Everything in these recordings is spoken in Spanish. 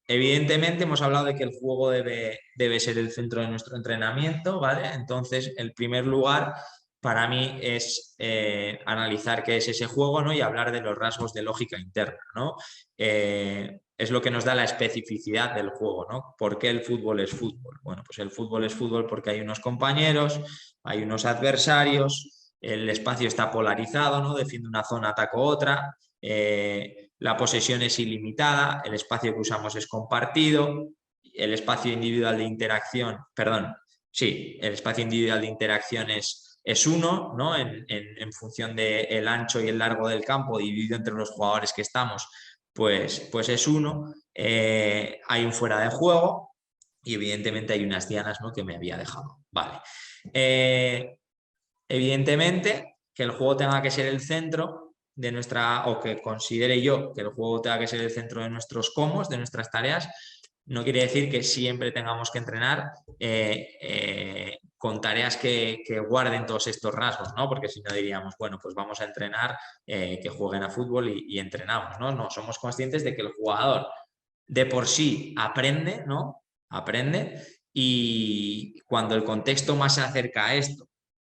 Evidentemente hemos hablado de que el juego debe ser el centro de nuestro entrenamiento, ¿vale? Entonces, el primer lugar para mí es analizar qué es ese juego, ¿no? Y hablar de los rasgos de lógica interna, ¿no? Es lo que nos da la especificidad del juego, ¿no? ¿Por qué el fútbol es fútbol? Bueno, pues el fútbol es fútbol porque hay unos compañeros, hay unos adversarios, el espacio está polarizado, ¿no? Defiende una zona, ataco otra. La posesión es ilimitada, el espacio que usamos es compartido, el espacio individual de interacción, perdón, sí, el espacio individual de interacción es uno, ¿no? En función del ancho y el largo del campo, dividido entre los jugadores que estamos, pues es uno. Hay un fuera de juego y evidentemente hay unas dianas, ¿no? Que me había dejado. Vale. Evidentemente, que el juego tenga que ser el centro de nuestra, o que considere yo que el juego tenga que ser el centro de nuestros comos, de nuestras tareas, no quiere decir que siempre tengamos que entrenar con tareas que guarden todos estos rasgos, ¿no? Porque si no diríamos, bueno, pues vamos a entrenar que jueguen a fútbol y entrenamos, ¿no? No, somos conscientes de que el jugador de por sí aprende, ¿no? Aprende y cuando el contexto más se acerca a esto,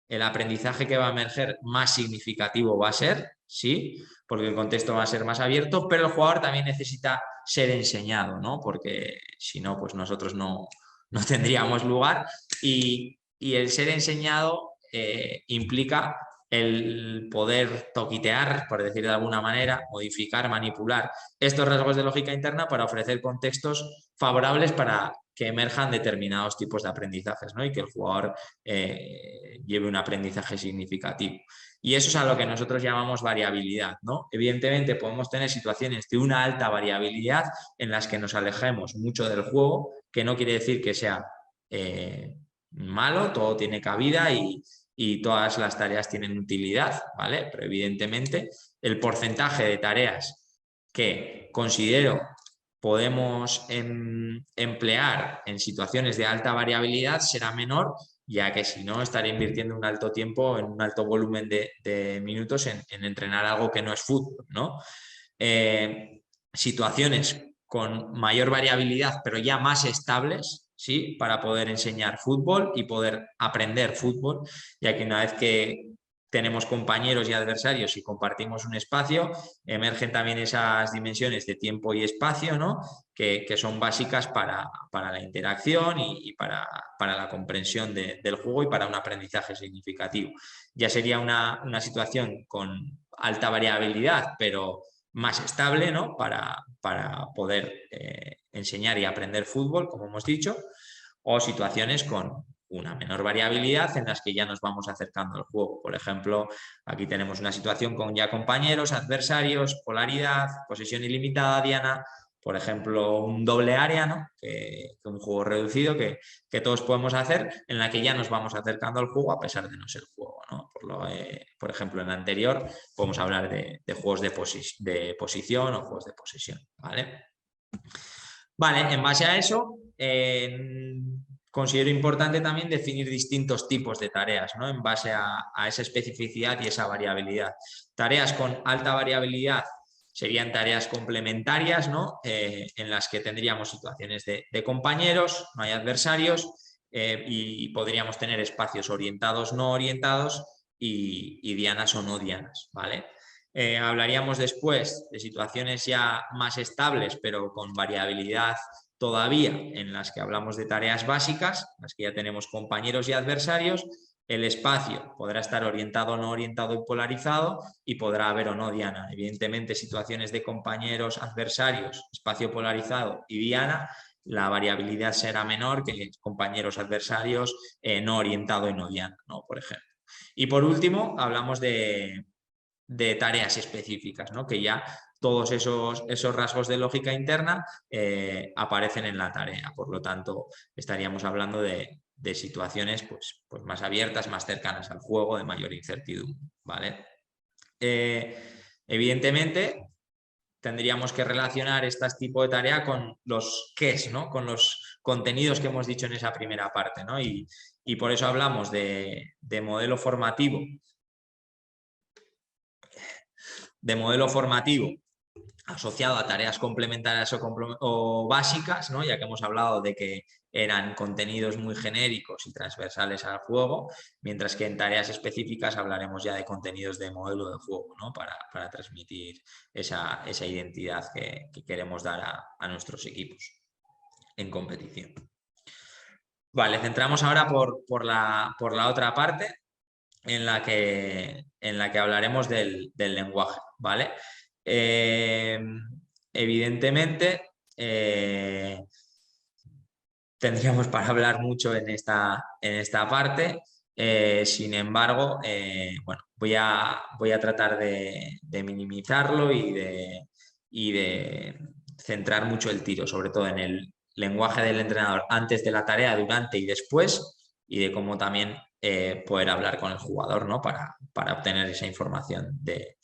el aprendizaje que va a emerger más significativo va a ser, sí, porque el contexto va a ser más abierto, pero el jugador también necesita ser enseñado, ¿no? Porque si no, pues nosotros no tendríamos lugar y el ser enseñado implica el poder toquitear, por decir de alguna manera, modificar, manipular estos rasgos de lógica interna para ofrecer contextos favorables para que emerjan determinados tipos de aprendizajes, ¿no? Y que el jugador lleve un aprendizaje significativo. Y eso es a lo que nosotros llamamos variabilidad, ¿no? Evidentemente podemos tener situaciones de una alta variabilidad en las que nos alejemos mucho del juego, que no quiere decir que sea malo, todo tiene cabida y todas las tareas tienen utilidad, ¿vale? Pero evidentemente el porcentaje de tareas que considero podemos emplear en situaciones de alta variabilidad será menor, ya que si no estaré invirtiendo un alto tiempo, en un alto volumen de minutos en entrenar algo que no es fútbol, ¿no? Situaciones con mayor variabilidad, pero ya más estables, ¿sí? Para poder enseñar fútbol y poder aprender fútbol, ya que una vez que tenemos compañeros y adversarios y compartimos un espacio, emergen también esas dimensiones de tiempo y espacio, ¿no? Que son básicas para la interacción y para la comprensión del juego y para un aprendizaje significativo. Ya sería una situación con alta variabilidad, pero más estable, ¿no? Para poder enseñar y aprender fútbol, como hemos dicho, o situaciones con una menor variabilidad en las que ya nos vamos acercando al juego. Por ejemplo, aquí tenemos una situación con ya compañeros, adversarios, polaridad, posesión ilimitada, diana, por ejemplo, un doble área, ¿no? Que un juego reducido que todos podemos hacer, en la que ya nos vamos acercando al juego a pesar de no ser juego, ¿no? Por ejemplo, en el anterior podemos hablar de juegos de posición o juegos de posesión, ¿vale? Vale, en base a eso, considero importante también definir distintos tipos de tareas, ¿no? En base a esa especificidad y esa variabilidad. Tareas con alta variabilidad serían tareas complementarias, ¿no? En las que tendríamos situaciones de compañeros, no hay adversarios, y podríamos tener espacios orientados, no orientados, y dianas o no dianas, ¿vale? Hablaríamos después de situaciones ya más estables, pero con variabilidad todavía, en las que hablamos de tareas básicas, en las que ya tenemos compañeros y adversarios. El espacio podrá estar orientado o no orientado y polarizado y podrá haber o no diana. Evidentemente, situaciones de compañeros, adversarios, espacio polarizado y diana, la variabilidad será menor que compañeros adversarios no orientado y no diana, ¿no? Por ejemplo. Y por último, hablamos de tareas específicas, ¿no? Que ya todos esos rasgos de lógica interna aparecen en la tarea. Por lo tanto, estaríamos hablando de situaciones pues más abiertas, más cercanas al juego, de mayor incertidumbre, ¿vale? Evidentemente, tendríamos que relacionar este tipo de tarea con los qués, ¿no? Con los contenidos que hemos dicho en esa primera parte, ¿no? Y por eso hablamos de modelo formativo asociado a tareas complementarias o básicas, ¿no? Ya que hemos hablado de que eran contenidos muy genéricos y transversales al juego, mientras que en tareas específicas hablaremos ya de contenidos de modelo de juego, ¿no? Para transmitir esa identidad que queremos dar a nuestros equipos en competición. Vale, centramos ahora por la otra parte en la que hablaremos del lenguaje, ¿vale? Evidentemente, tendríamos para hablar mucho en esta parte. Sin embargo, bueno, voy a tratar de minimizarlo y de centrar mucho el tiro, sobre todo en el lenguaje del entrenador antes de la tarea, durante y después, y de cómo también poder hablar con el jugador, ¿no? Para obtener esa información de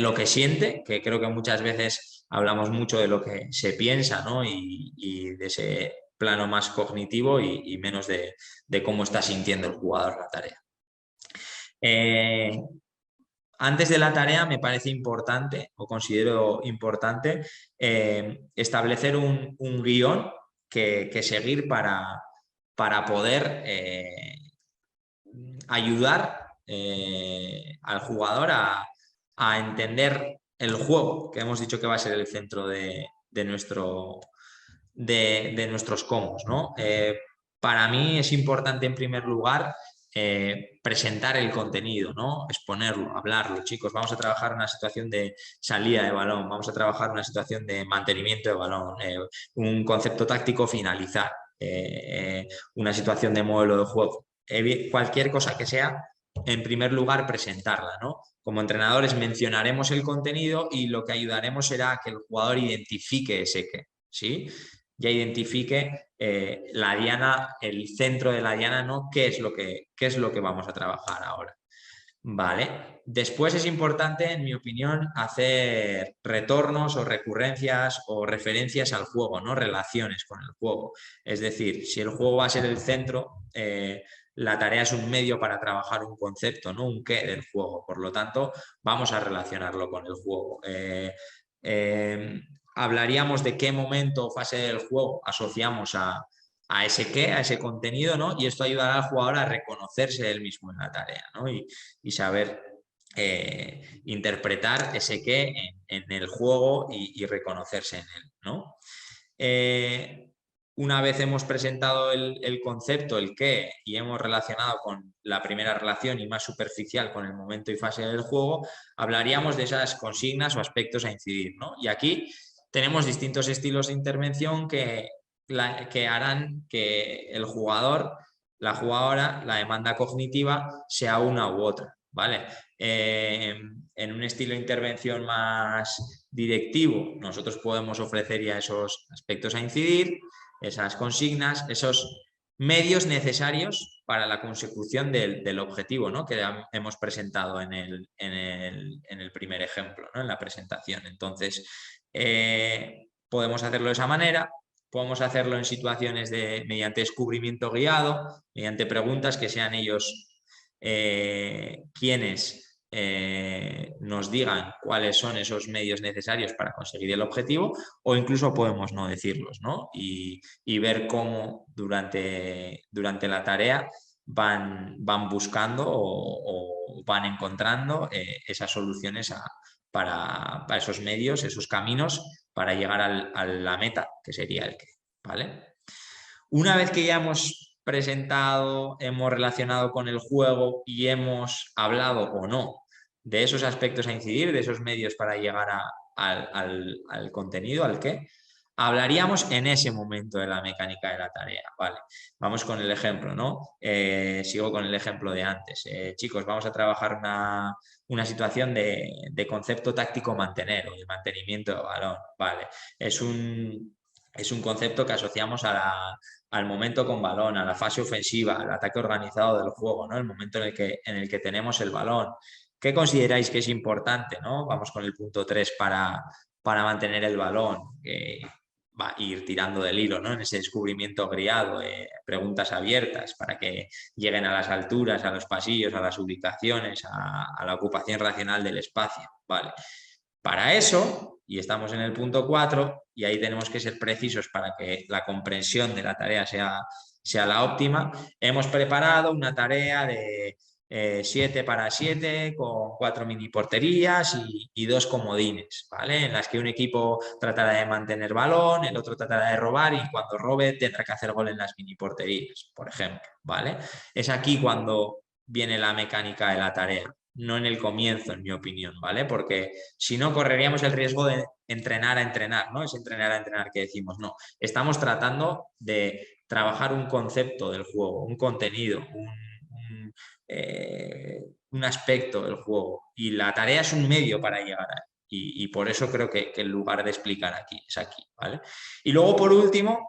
lo que siente, que creo que muchas veces hablamos mucho de lo que se piensa, ¿no? Y de ese plano más cognitivo y menos de cómo está sintiendo el jugador la tarea. Antes de la tarea me parece importante, o considero importante, establecer un guión que seguir para poder ayudar al jugador a entender el juego, que hemos dicho que va a ser el centro de nuestros combos, ¿no? Para mí es importante, en primer lugar, presentar el contenido, ¿no? Exponerlo, hablarlo. Chicos, vamos a trabajar una situación de salida de balón, vamos a trabajar una situación de mantenimiento de balón, un concepto táctico, finalizar, una situación de modelo de juego. Cualquier cosa que sea, en primer lugar, presentarla, ¿no? Como entrenadores mencionaremos el contenido y lo que ayudaremos será a que el jugador identifique ese qué, ¿sí? Ya identifique la diana, el centro de la diana, ¿no? ¿Qué es lo que vamos a trabajar ahora? Vale. Después es importante, en mi opinión, hacer retornos o recurrencias o referencias al juego, ¿no? Relaciones con el juego. Es decir, si el juego va a ser el centro, la tarea es un medio para trabajar un concepto, ¿no? Un qué del juego. Por lo tanto, vamos a relacionarlo con el juego. Hablaríamos de qué momento o fase del juego asociamos a ese qué, a ese contenido, ¿no? Y esto ayudará al jugador a reconocerse él mismo en la tarea, ¿no? Y saber interpretar ese qué en el juego y reconocerse en él, ¿no? Una vez hemos presentado el concepto, el qué, y hemos relacionado con la primera relación y más superficial con el momento y fase del juego, hablaríamos de esas consignas o aspectos a incidir, ¿no? Y aquí tenemos distintos estilos de intervención que harán que el jugador, la jugadora, la demanda cognitiva sea una u otra, ¿vale? En un estilo de intervención más directivo, nosotros podemos ofrecer ya esos aspectos a incidir, esas consignas, esos medios necesarios para la consecución del objetivo, ¿no? Que hemos presentado en el primer ejemplo, ¿no? En la presentación. Entonces, podemos hacerlo de esa manera. Podemos hacerlo en situaciones mediante descubrimiento guiado, mediante preguntas que sean ellos quienes nos digan cuáles son esos medios necesarios para conseguir el objetivo, o incluso podemos no decirlos, ¿no? Y ver cómo durante la tarea van buscando o van encontrando esas soluciones para esos medios, esos caminos para llegar a la meta, que sería el qué, ¿vale? Una vez que ya hemos presentado, hemos relacionado con el juego y hemos hablado o no de esos aspectos a incidir, de esos medios para llegar al contenido, al qué, hablaríamos en ese momento de la mecánica de la tarea. Vale, vamos con el ejemplo, ¿no? Sigo con el ejemplo de antes. Chicos, vamos a trabajar una situación de concepto táctico mantener o de mantenimiento de balón. Vale, es un concepto que asociamos al momento con balón, a la fase ofensiva, al ataque organizado del juego, ¿no? El momento en el que tenemos el balón. ¿Qué consideráis que es importante, ¿no? Vamos con el punto 3 para mantener el balón. Va a ir tirando del hilo, ¿no? En ese descubrimiento guiado, preguntas abiertas para que lleguen a las alturas, a los pasillos, a las ubicaciones, a la ocupación racional del espacio. Vale. Para eso, y estamos en el punto 4, y ahí tenemos que ser precisos para que la comprensión de la tarea sea la óptima, hemos preparado una tarea de 7 para 7 con 4 mini porterías y 2 comodines, ¿vale? En las que un equipo tratará de mantener balón, el otro tratará de robar y cuando robe tendrá que hacer gol en las mini porterías, por ejemplo, ¿vale? Es aquí cuando viene la mecánica de la tarea, no en el comienzo, en mi opinión, ¿vale? Porque si no, correríamos el riesgo de entrenar a entrenar, ¿no? Es entrenar a entrenar que decimos, no. Estamos tratando de trabajar un concepto del juego, un contenido, un aspecto del juego. Y la tarea es un medio para llegar ahí. Y por eso creo que el lugar de explicar aquí es aquí, ¿vale? Y luego, por último,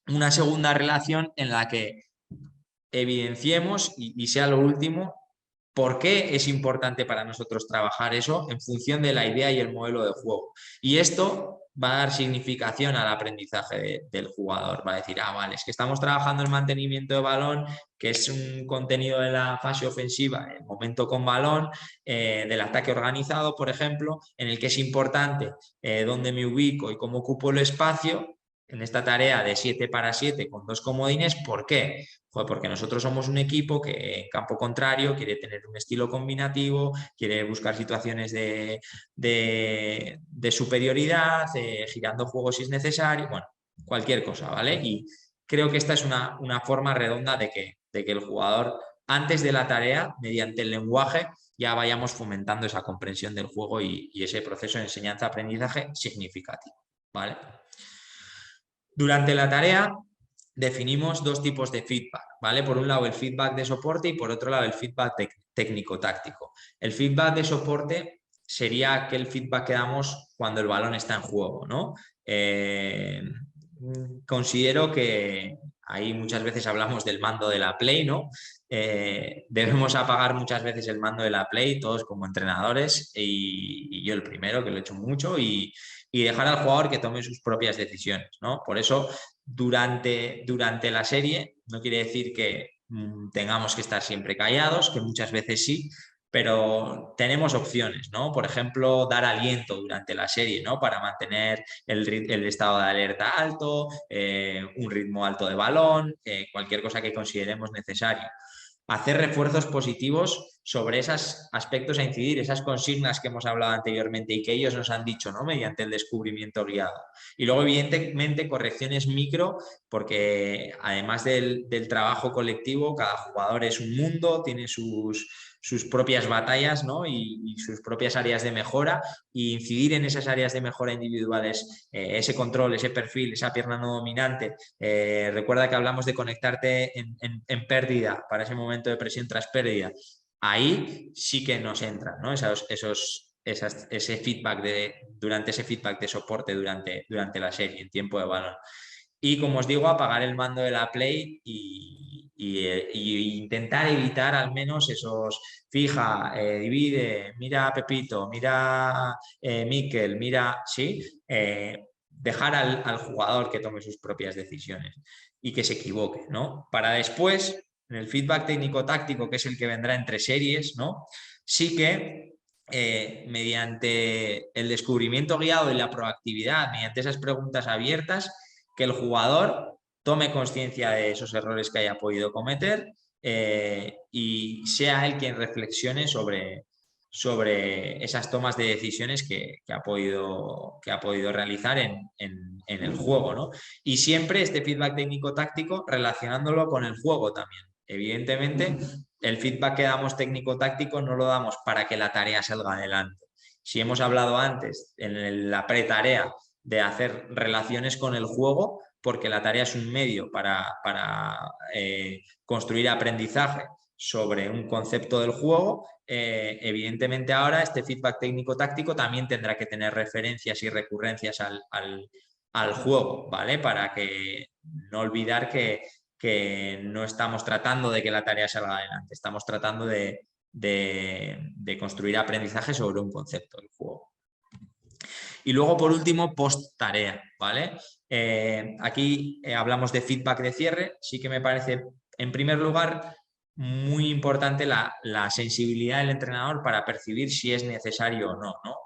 una segunda relación en la que evidenciemos y sea lo último ¿por qué es importante para nosotros trabajar eso en función de la idea y el modelo de juego? Y esto va a dar significación al aprendizaje del jugador. Va a decir, ah, vale, es que estamos trabajando el mantenimiento de balón, que es un contenido de la fase ofensiva, el momento con balón, del ataque organizado, por ejemplo, en el que es importante dónde me ubico y cómo ocupo el espacio en esta tarea de 7 para 7 con 2 comodines. ¿Por qué? Joder, porque nosotros somos un equipo que en campo contrario quiere tener un estilo combinativo, quiere buscar situaciones de superioridad, girando juegos si es necesario, bueno, cualquier cosa, ¿vale? Y creo que esta es una forma redonda de que el jugador, antes de la tarea, mediante el lenguaje, ya vayamos fomentando esa comprensión del juego y ese proceso de enseñanza-aprendizaje significativo, ¿vale? Durante la tarea definimos dos tipos de feedback, ¿vale? Por un lado el feedback de soporte y por otro lado el feedback técnico-táctico. El feedback de soporte sería aquel feedback que damos cuando el balón está en juego, ¿no? Considero que ahí muchas veces hablamos del mando de la Play, ¿no? Debemos apagar muchas veces el mando de la Play, todos como entrenadores, y yo el primero, que lo he hecho mucho, y dejar al jugador que tome sus propias decisiones, ¿no? Por eso, durante la serie, no quiere decir que tengamos que estar siempre callados, que muchas veces sí, pero tenemos opciones, ¿no? Por ejemplo, dar aliento durante la serie, ¿no? Para mantener el estado de alerta alto, un ritmo alto de balón, cualquier cosa que consideremos necesario. Hacer refuerzos positivos sobre esos aspectos a incidir, esas consignas que hemos hablado anteriormente y que ellos nos han dicho, ¿no? Mediante el descubrimiento guiado. Y luego, evidentemente, correcciones micro, porque además del trabajo colectivo, cada jugador es un mundo, tiene sus propias batallas, ¿no? Y sus propias áreas de mejora, e incidir en esas áreas de mejora individuales, ese control, ese perfil, esa pierna no dominante. Recuerda que hablamos de conectarte en pérdida para ese momento de presión tras pérdida. Ahí sí que nos entran, ¿no? Ese feedback durante ese feedback de soporte durante la serie, en tiempo de balón. Y como os digo, apagar el mando de la Play y intentar evitar al menos esos fija, divide, mira a Pepito, mira a Miquel, mira, sí, dejar al jugador que tome sus propias decisiones y que se equivoque, ¿no? Para después, en el feedback técnico-táctico, que es el que vendrá entre series, ¿no? Sí que mediante el descubrimiento guiado y la proactividad, mediante esas preguntas abiertas, que el jugador tome conciencia de esos errores que haya podido cometer y sea él quien reflexione sobre esas tomas de decisiones que ha podido realizar en el juego, ¿no? Y siempre este feedback técnico-táctico relacionándolo con el juego también. Evidentemente, el feedback que damos técnico-táctico no lo damos para que la tarea salga adelante. Si hemos hablado antes en la pre-tarea de hacer relaciones con el juego, porque la tarea es un medio para construir aprendizaje sobre un concepto del juego, evidentemente ahora este feedback técnico-táctico también tendrá que tener referencias y recurrencias al juego, ¿vale? Para que no olvidar que no estamos tratando de que la tarea salga adelante, estamos tratando de construir aprendizaje sobre un concepto del juego. Y luego, por último, post tarea, ¿vale? Aquí hablamos de feedback de cierre. Sí que me parece, en primer lugar, muy importante la sensibilidad del entrenador para percibir si es necesario o no, ¿no?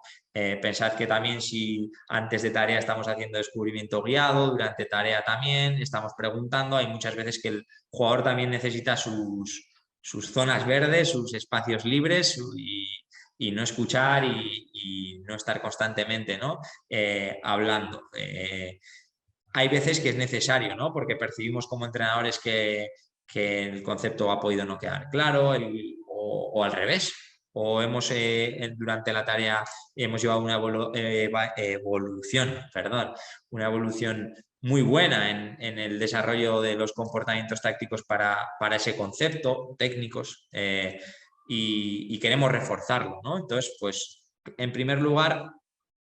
Pensad que también si antes de tarea estamos haciendo descubrimiento guiado, durante tarea también estamos preguntando, hay muchas veces que el jugador también necesita sus zonas verdes, sus espacios libres y no escuchar y no estar constantemente, ¿no? Hablando. Hay veces que es necesario, ¿no? Porque percibimos como entrenadores que el concepto ha podido no quedar claro o al revés. O hemos, durante la tarea, hemos llevado una evolución, perdón, una evolución muy buena en el desarrollo de los comportamientos tácticos para ese concepto, técnicos, y queremos reforzarlo, ¿no? Entonces, pues, en primer lugar,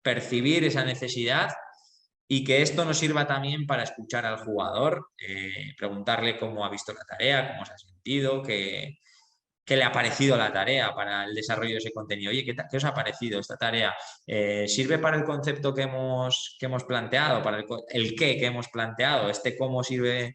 percibir esa necesidad y que esto nos sirva también para escuchar al jugador, preguntarle cómo ha visto la tarea, cómo se ha sentido, qué le ha parecido la tarea para el desarrollo de ese contenido. Oye, ¿qué os ha parecido esta tarea? ¿Sirve para el concepto que hemos planteado, para el qué que hemos planteado? ¿Este cómo sirve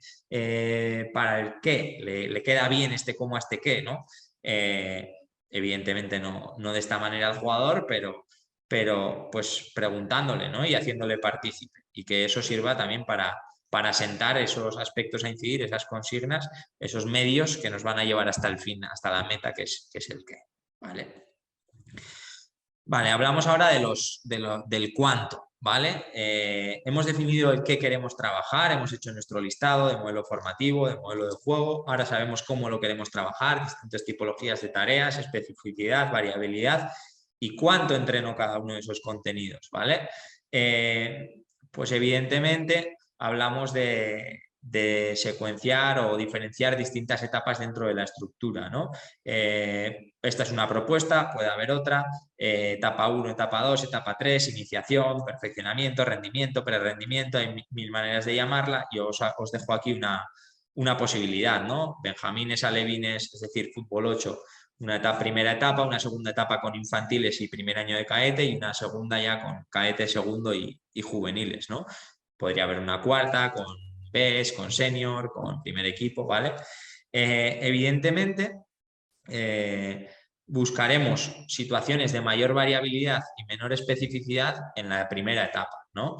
para el qué? ¿Le queda bien este cómo a este qué? ¿No? Evidentemente no de esta manera al jugador, pero pues preguntándole, ¿no? Y haciéndole partícipe. Y que eso sirva también para sentar esos aspectos a incidir, esas consignas, esos medios que nos van a llevar hasta el fin, hasta la meta, que es el qué. ¿Vale? Vale, hablamos ahora del cuánto, ¿vale? Hemos definido el qué queremos trabajar, hemos hecho nuestro listado de modelo formativo, de modelo de juego, ahora sabemos cómo lo queremos trabajar, distintas tipologías de tareas, especificidad, variabilidad y cuánto entreno cada uno de esos contenidos, ¿vale? Pues evidentemente hablamos de secuenciar o diferenciar distintas etapas dentro de la estructura, ¿no? Esta es una propuesta, puede haber otra, etapa 1, etapa 2, etapa 3, iniciación, perfeccionamiento, rendimiento, prerrendimiento, hay mil maneras de llamarla y os dejo aquí una posibilidad, ¿no? Benjamines, alevines, es decir, fútbol 8, primera etapa, una segunda etapa con infantiles y primer año de caete y una segunda ya con caete, segundo y juveniles, ¿no? Podría haber una cuarta con Bs, con senior, con primer equipo, ¿vale? Evidentemente, buscaremos situaciones de mayor variabilidad y menor especificidad en la primera etapa, ¿no?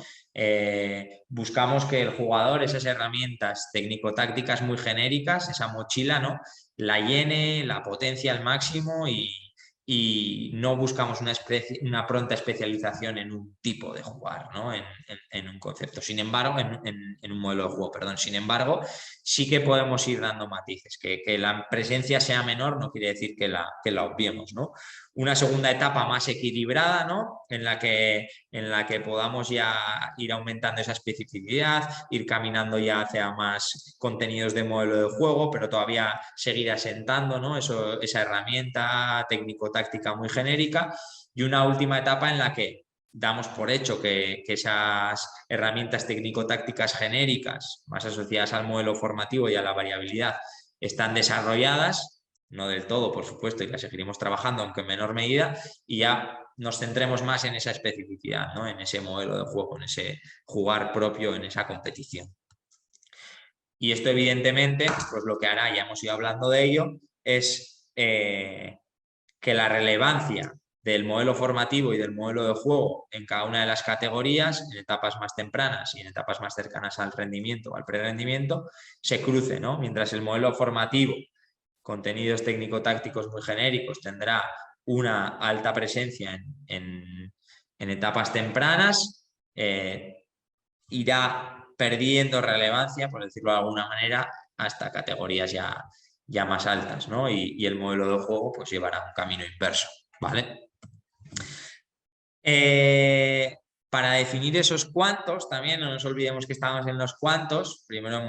Buscamos que el jugador esas herramientas técnico-tácticas muy genéricas, esa mochila, ¿no? La llene, la potencia al máximo y no buscamos una pronta especialización en un tipo de jugar, ¿no? En un concepto. Sin embargo, en un modelo de juego, perdón. Sin embargo, sí que podemos ir dando matices. Que la presencia sea menor no quiere decir que la obviemos, ¿no? Una segunda etapa más equilibrada, ¿no? En la que podamos ya ir aumentando esa especificidad, ir caminando ya hacia más contenidos de modelo de juego, pero todavía seguir asentando, ¿no? Esa herramienta técnico-táctica muy genérica. Y una última etapa en la que damos por hecho que esas herramientas técnico-tácticas genéricas, más asociadas al modelo formativo y a la variabilidad, están desarrolladas, no del todo, por supuesto, y las seguiremos trabajando, aunque en menor medida, y ya nos centremos más en esa especificidad, ¿no? En ese modelo de juego, en ese jugar propio, en esa competición. Y esto, evidentemente, pues lo que hará, ya hemos ido hablando de ello, es que la relevancia del modelo formativo y del modelo de juego en cada una de las categorías, en etapas más tempranas y en etapas más cercanas al rendimiento o al prerendimiento, se cruce, ¿no? Mientras el modelo formativo, contenidos técnico-tácticos muy genéricos, tendrá una alta presencia en etapas tempranas, irá perdiendo relevancia, por decirlo de alguna manera, hasta categorías ya más altas, ¿no? Y el modelo de juego pues llevará un camino inverso, ¿vale? Para definir esos cuantos, también no nos olvidemos que estamos en los cuantos. Primero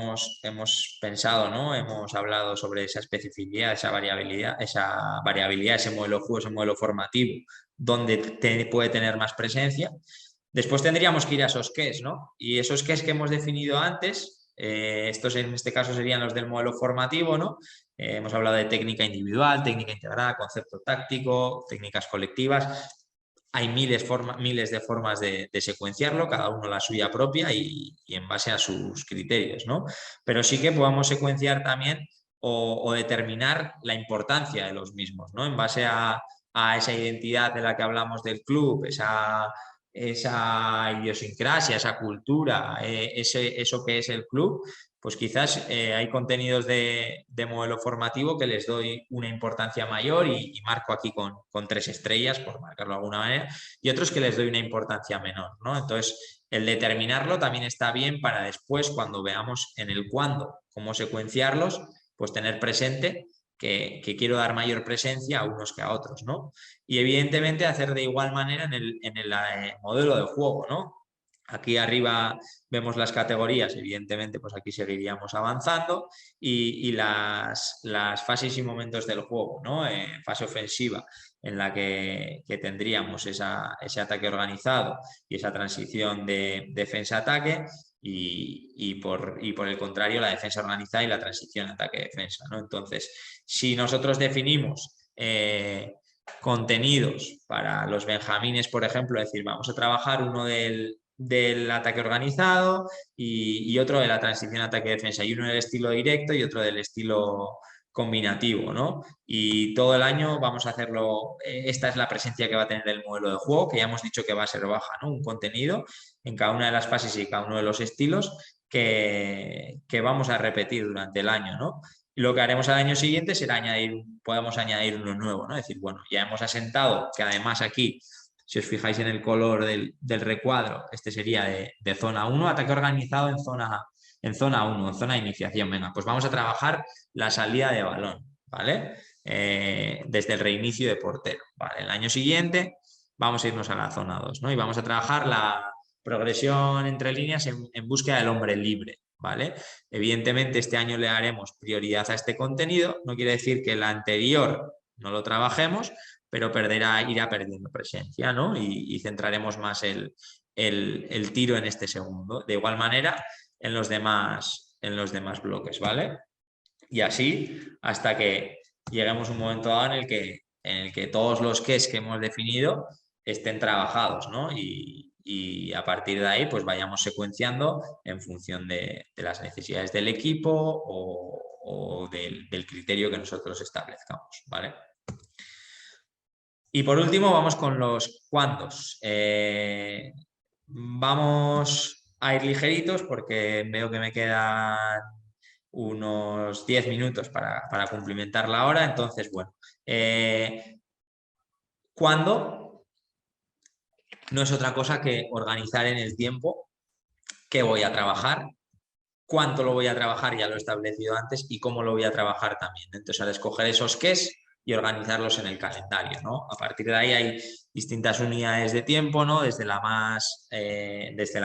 hemos pensado, ¿no? Hemos hablado sobre esa especificidad, esa variabilidad, ese modelo de juego, ese modelo formativo, donde puede tener más presencia. Después tendríamos que ir a esos qués, ¿no? Y esos qués que hemos definido antes, estos en este caso serían los del modelo formativo, ¿no? Hemos hablado de técnica individual, técnica integrada, concepto táctico, técnicas colectivas. Hay miles de formas de secuenciarlo, cada uno la suya propia y en base a sus criterios, ¿no? Pero sí que podemos secuenciar también o determinar la importancia de los mismos, ¿no? En base a esa identidad de la que hablamos del club, esa idiosincrasia, esa cultura, eso que es el club, pues quizás hay contenidos de modelo formativo que les doy una importancia mayor y marco aquí con 3 estrellas, por marcarlo de alguna manera, y otros que les doy una importancia menor, ¿no? Entonces, el determinarlo también está bien para después, cuando veamos en el cuándo, cómo secuenciarlos, pues tener presente que quiero dar mayor presencia a unos que a otros, ¿no? Y evidentemente hacer de igual manera en el modelo de juego, ¿no? Aquí arriba vemos las categorías, evidentemente pues aquí seguiríamos avanzando y las fases y momentos del juego, ¿no? Fase ofensiva en la que tendríamos ese ataque organizado y esa transición de defensa-ataque y por el contrario la defensa organizada y la transición ataque-defensa, ¿no? Entonces, si nosotros definimos contenidos para los benjamines, por ejemplo, es decir, vamos a trabajar uno del ataque organizado y otro de la transición ataque-defensa, y uno del estilo directo y otro del estilo combinativo, ¿no? Y todo el año vamos a hacerlo, esta es la presencia que va a tener el modelo de juego, que ya hemos dicho que va a ser baja, ¿no? Un contenido en cada una de las fases y cada uno de los estilos que vamos a repetir durante el año, ¿no? Y lo que haremos al año siguiente será podemos añadir uno nuevo, ¿no? Es decir, bueno, ya hemos asentado que además aquí, si os fijáis en el color del recuadro, este sería de zona 1, ataque organizado en zona 1, en zona de iniciación. Venga, pues vamos a trabajar la salida de balón, ¿vale? Desde el reinicio de portero, ¿vale? El año siguiente vamos a irnos a la zona 2, ¿no? Y vamos a trabajar la progresión entre líneas en búsqueda del hombre libre, ¿vale? Evidentemente este año le haremos prioridad a este contenido, no quiere decir que el anterior no lo trabajemos, pero irá perdiendo presencia, ¿no? Y centraremos más el tiro en este segundo. De igual manera en los demás bloques, ¿vale? Y así hasta que lleguemos a un momento dado en el que todos los que hemos definido estén trabajados, ¿no? Y a partir de ahí pues vayamos secuenciando en función de las necesidades del equipo o del criterio que nosotros establezcamos, ¿vale? Y por último vamos con los cuándos. Vamos a ir ligeritos porque veo que me quedan unos 10 minutos para cumplimentar la hora. Entonces, bueno, ¿cuándo? No es otra cosa que organizar en el tiempo qué voy a trabajar, cuánto lo voy a trabajar, ya lo he establecido antes, y cómo lo voy a trabajar también. Entonces, al escoger esos qués y organizarlos en el calendario, ¿no? A partir de ahí hay distintas unidades de tiempo, ¿no? Desde la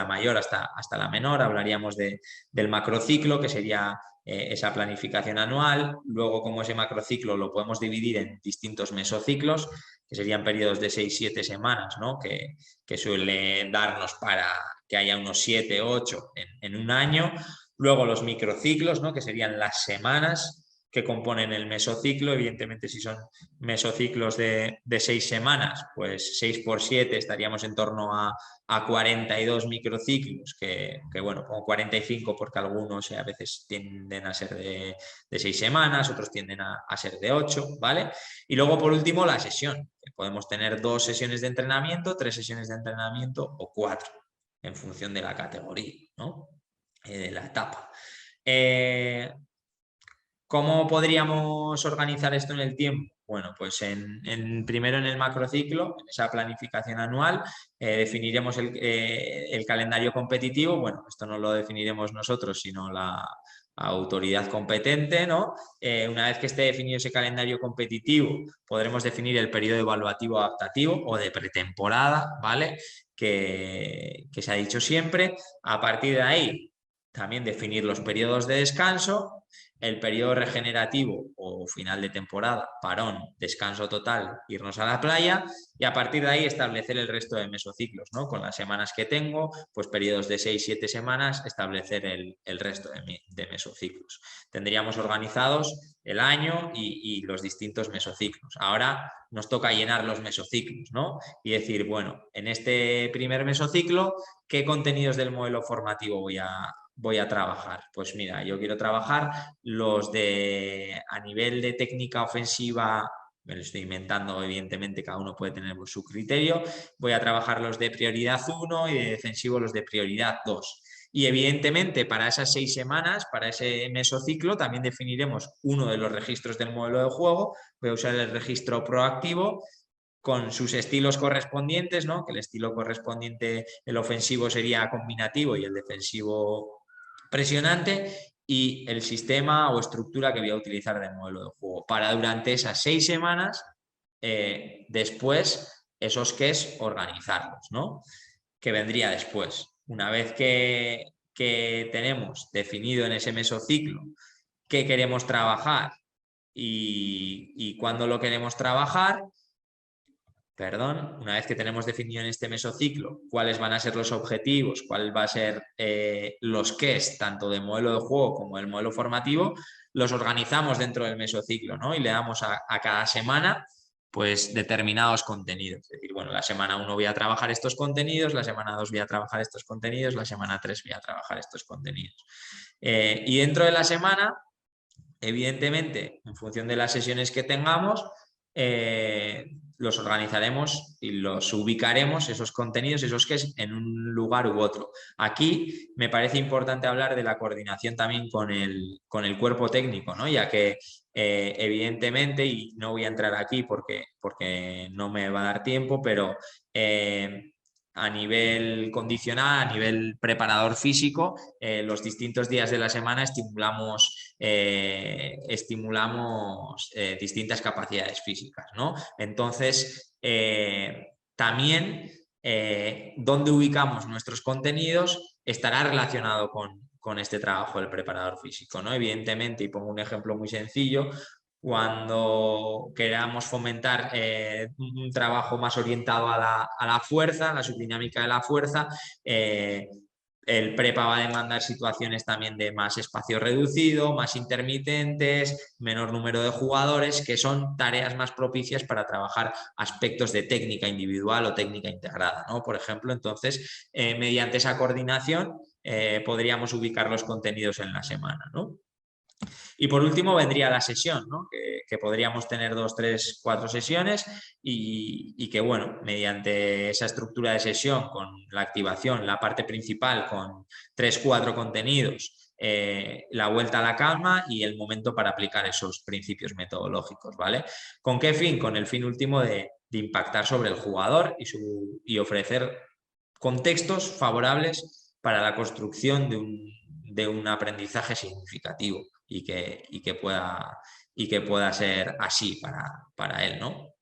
mayor hasta la menor. Hablaríamos del macrociclo, que sería esa planificación anual. Luego, como ese macrociclo lo podemos dividir en distintos mesociclos, que serían periodos de 6-7 semanas, ¿no? Que suele darnos para que haya unos 7-8 en un año. Luego los microciclos, ¿no? Que serían las semanas que componen el mesociclo. Evidentemente, si son mesociclos de 6 semanas, pues 6 por 7 estaríamos en torno a 42 microciclos, que bueno, pongo 45 porque algunos a veces tienden a ser de 6 semanas, otros tienden a ser de 8, ¿vale? Y luego, por último, la sesión. Podemos tener 2 sesiones de entrenamiento, 3 sesiones de entrenamiento o 4, en función de la categoría, ¿no? De la etapa. ¿Cómo podríamos organizar esto en el tiempo? Bueno, pues primero en el macrociclo, en esa planificación anual, definiremos el calendario competitivo. Bueno, esto no lo definiremos nosotros, sino la autoridad competente, ¿no? Una vez que esté definido ese calendario competitivo, podremos definir el periodo evaluativo adaptativo o de pretemporada, ¿vale? Que se ha dicho siempre. A partir de ahí, también definir los periodos de descanso, el periodo regenerativo o final de temporada, parón, descanso total, irnos a la playa, y a partir de ahí establecer el resto de mesociclos, ¿no? Con las semanas que tengo, pues periodos de 6-7 semanas, establecer el resto de mesociclos. Tendríamos organizados el año y los distintos mesociclos. Ahora nos toca llenar los mesociclos, ¿no? Y decir, bueno, en este primer mesociclo, ¿qué contenidos del modelo formativo voy a voy a trabajar? Pues mira, yo quiero trabajar los de a nivel de técnica ofensiva, me lo estoy inventando, evidentemente cada uno puede tener su criterio, voy a trabajar los de prioridad 1 y de defensivo los de prioridad 2. Y evidentemente para esas 6 semanas, para ese mesociclo, también definiremos uno de los registros del modelo de juego. Voy a usar el registro proactivo con sus estilos correspondientes, ¿no? Que el estilo correspondiente, el ofensivo sería combinativo y el defensivo presionante, y el sistema o estructura que voy a utilizar del modelo de juego para durante esas 6 semanas, después esos QEs organizarlos, ¿no? Que vendría después. Una vez que tenemos definido en ese mesociclo qué queremos trabajar y cuándo lo queremos trabajar, perdón, una vez que tenemos definido en este mesociclo cuáles van a ser los objetivos, cuál va a ser los qués, tanto del modelo de juego como del modelo formativo, los organizamos dentro del mesociclo, ¿no? Y le damos a cada semana pues determinados contenidos. Es decir, bueno, la semana 1 voy a trabajar estos contenidos, la semana 2 voy a trabajar estos contenidos, la semana 3 voy a trabajar estos contenidos. Y dentro de la semana, evidentemente, en función de las sesiones que tengamos, los organizaremos y los ubicaremos, esos contenidos, esos que es en un lugar u otro. Aquí me parece importante hablar de la coordinación también con el cuerpo técnico, ¿no? Ya que evidentemente, y no voy a entrar aquí porque no me va a dar tiempo, pero a nivel condicional, a nivel preparador físico, los distintos días de la semana estimulamos distintas capacidades físicas, ¿no? Entonces, también dónde ubicamos nuestros contenidos estará relacionado con este trabajo del preparador físico, ¿no? Evidentemente, y pongo un ejemplo muy sencillo, cuando queramos fomentar un trabajo más orientado a la fuerza, a la subdinámica de la fuerza, el prepa va a demandar situaciones también de más espacio reducido, más intermitentes, menor número de jugadores, que son tareas más propicias para trabajar aspectos de técnica individual o técnica integrada, ¿no? Por ejemplo, entonces, mediante esa coordinación, podríamos ubicar los contenidos en la semana, ¿no? Y por último vendría la sesión, ¿no? Que podríamos tener 2, 3, 4 sesiones y que, bueno, mediante esa estructura de sesión con la activación, la parte principal con 3, 4 contenidos, la vuelta a la calma y el momento para aplicar esos principios metodológicos, ¿vale? ¿Con qué fin? Con el fin último de impactar sobre el jugador y ofrecer contextos favorables para la construcción de un aprendizaje significativo y que pueda ser así para él, ¿no?